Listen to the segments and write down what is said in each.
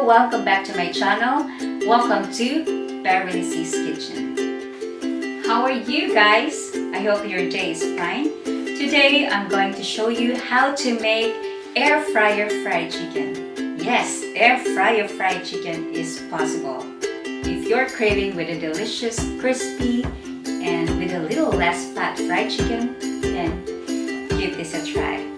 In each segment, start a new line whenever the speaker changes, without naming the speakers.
welcome back to my channel. Welcome to Beverly Z's Kitchen. How are you guys? I hope your day is fine. Today I'm going to show you how to make air fryer fried chicken. Yes, air fryer fried chicken is possible. If you're craving with a delicious, crispy, and with a little less fat fried chicken, then give this a try.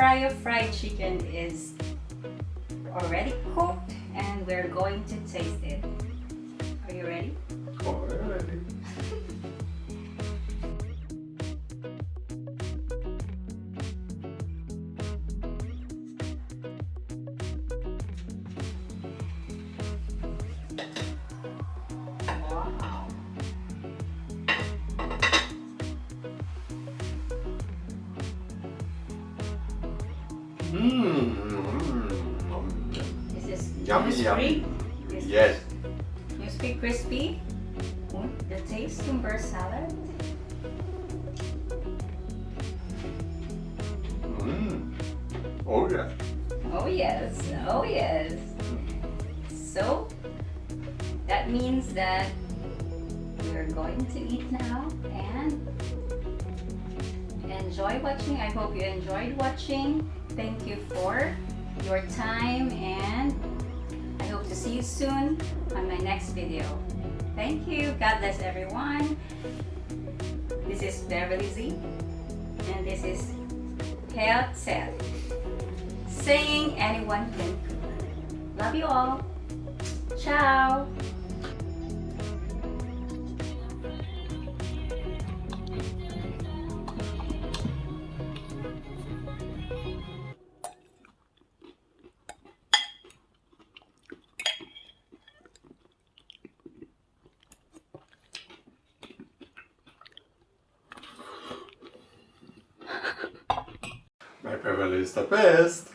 fryer fried chicken is already cooked and we're going to taste it. Are you ready?
Already.
Wow. This is
Yummy,
crispy.
yummy. Yes.
Crispy. The taste timber salad.
Oh yeah.
Oh yes, oh yes. So that means that we're going to eat now and enjoy watching. I hope you enjoyed watching. Thank you for your time, and I hope to see you soon on my next video. Thank you. God bless everyone. This is Beverly Z, and this is Health Set, saying anyone can cook. Love you all. Ciao.
My Beverly is the best.